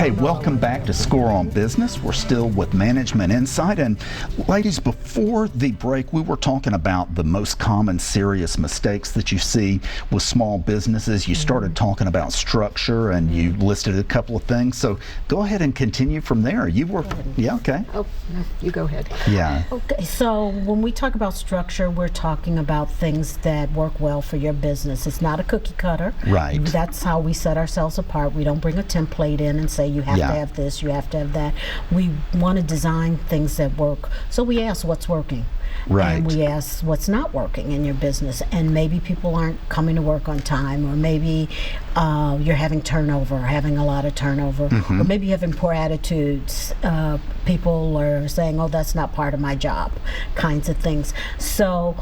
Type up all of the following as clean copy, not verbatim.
Hey, welcome back to Score on Business. We're still with Management Insight. And ladies, before the break, we were talking about the most common serious mistakes that you see with small businesses. You started talking about structure and you listed a couple of things. So go ahead and continue from there. You were, yeah, okay. Oh, no, you go ahead. Yeah. Okay, so when we talk about structure, we're talking about things that work well for your business. It's not a cookie cutter. Right. That's how we set ourselves apart. We don't bring a template in and say you have to have this, you have to have that. We want to design things that work. So we ask what's working. Right. And we ask what's not working in your business. And maybe people aren't coming to work on time, or maybe you're having turnover, or having a lot of turnover, or maybe you're having poor attitudes. People are saying, oh, that's not part of my job, kinds of things. So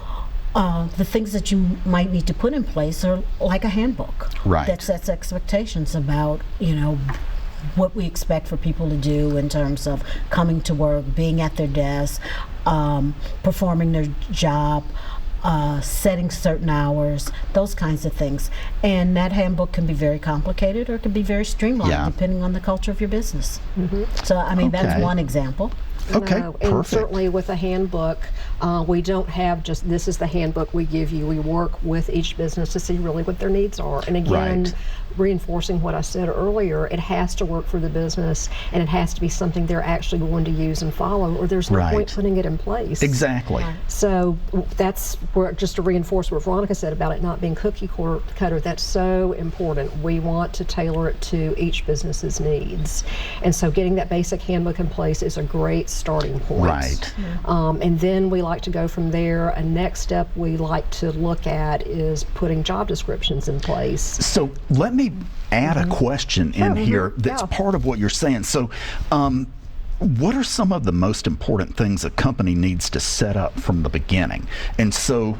the things that you might need to put in place are like a handbook that sets expectations about, you know, what we expect for people to do in terms of coming to work, being at their desk, performing their job, setting certain hours, those kinds of things. And that handbook can be very complicated or it can be very streamlined depending on the culture of your business. So, I mean, that's one example. Okay, perfect. And certainly with a handbook, we don't have just this is the handbook we give you. We work with each business to see really what their needs are. And again, reinforcing what I said earlier, it has to work for the business and it has to be something they're actually going to use and follow, or there's no point putting it in place. Exactly. So that's where, just to reinforce what Veronica said about it not being cookie cutter, that's so important. We want to tailor it to each business's needs. And so getting that basic handbook in place is a great starting point. Right. And then we like to go from there. A next step we like to look at is putting job descriptions in place. So let me add a question in here that's part of what you're saying. So what are some of the most important things a company needs to set up from the beginning? And so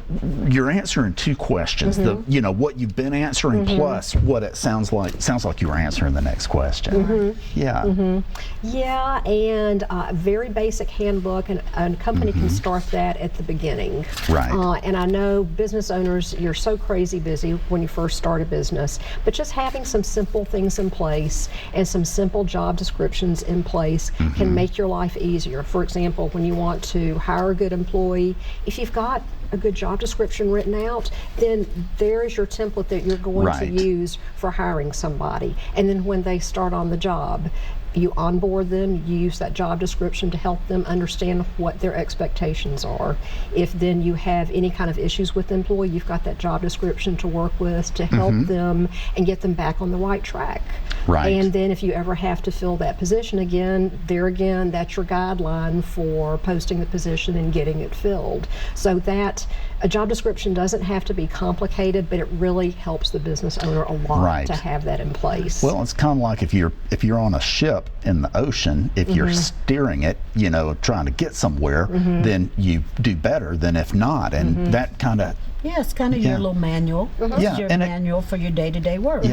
you're answering two questions. The, you know, what you've been answering plus what it sounds like you were answering the next question. Yeah. Yeah, and a very basic handbook, and a company can start that at the beginning. Right. And I know business owners, you're so crazy busy when you first start a business, but just having some simple things in place and some simple job descriptions in place can make your life easier. For example, when you want to hire a good employee, if you've got a good job description written out, then there is your template that you're going to use for hiring somebody. And then when they start on the job, you onboard them, you use that job description to help them understand what their expectations are. If then you have any kind of issues with the employee, you've got that job description to work with to help them and get them back on the right track. Right. And then if you ever have to fill that position again, there again, that's your guideline for posting the position and getting it filled. So that a job description doesn't have to be complicated, but it really helps the business owner a lot to have that in place. Well, it's kind of like if you're on a ship in the ocean, if you're steering it, you know, trying to get somewhere, then you do better than if not. And that kind of it's kind of your little manual. It's your manual for your day-to-day work.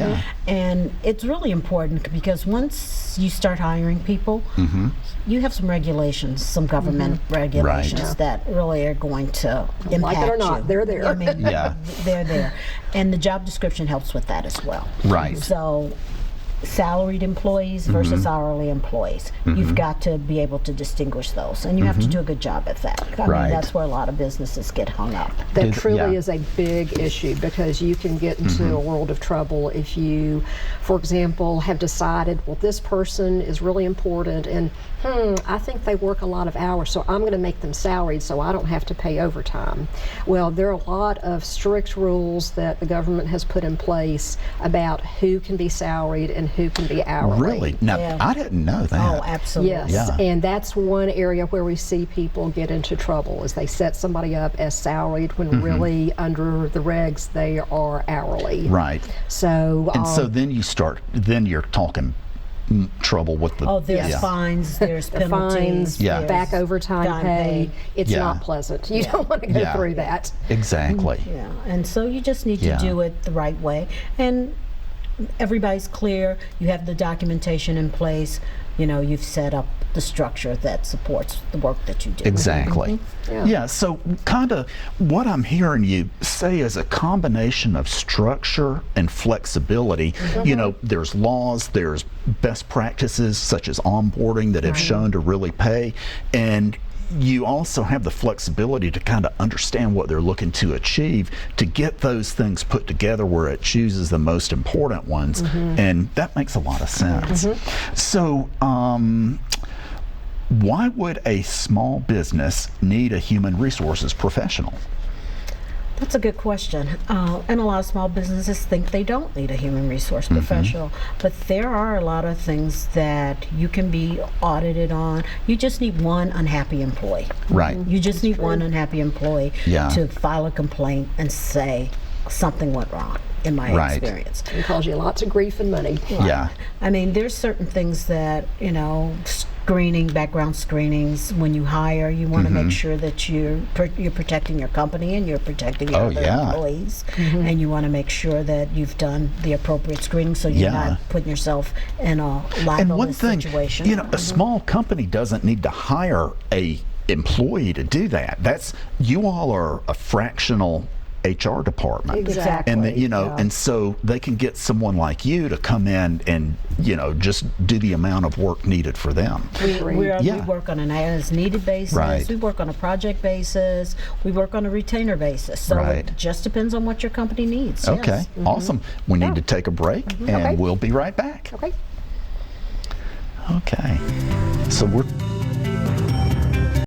And it's really important because once you start hiring people, you have some regulations, some government regulations that really are going to impact like it or not, they're there. I mean, they're there. And the job description helps with that as well. Right. So salaried employees versus hourly employees. You've got to be able to distinguish those, and you have to do a good job at that. I mean, that's where a lot of businesses get hung up. That truly is a big issue, because you can get into a world of trouble if you, for example, have decided, well, this person is really important, and I think they work a lot of hours, so I'm going to make them salaried so I don't have to pay overtime. Well, there are a lot of strict rules that the government has put in place about who can be salaried and who can be hourly. Really? Now, I didn't know that. Oh, absolutely. Yes, and that's one area where we see people get into trouble, is they set somebody up as salaried when really under the regs they are hourly. Right. So and so then you're talking trouble with the there's fines, there's penalties, fines, back overtime pay. It's not pleasant. You don't want to go through that. Exactly. And so you just need to do it the right way. And everybody's clear, you have the documentation in place, you know, you've set up the structure that supports the work that you do. Exactly. Yeah. Yeah, so kind of what I'm hearing you say is a combination of structure and flexibility. You know, there's laws, there's best practices such as onboarding that have shown to really pay, and you also have the flexibility to kind of understand what they're looking to achieve to get those things put together where it chooses the most important ones, and that makes a lot of sense. So, why would a small business need a human resources professional? That's a good question. And a lot of small businesses think they don't need a human resource professional, but there are a lot of things that you can be audited on. You just need one unhappy employee. Right. You just need one unhappy employee to file a complaint and say something went wrong, in my experience. It causes you lots of grief and money. Yeah. I mean, there's certain things that, you know, background screenings, when you hire, you want to make sure that you're protecting your company and you're protecting your other employees, and you want to make sure that you've done the appropriate screening so you're not putting yourself in a libelous situation. You know, a small company doesn't need to hire a employee to do that. That's, you all are a fractional HR department. Exactly. And you know, and so they can get someone like you to come in and, you know, just do the amount of work needed for them. We work on an as-needed basis. We work on a project basis. We work on a retainer basis. So it just depends on what your company needs. Okay, awesome. We need to take a break, and we'll be right back. Okay. Okay. So we're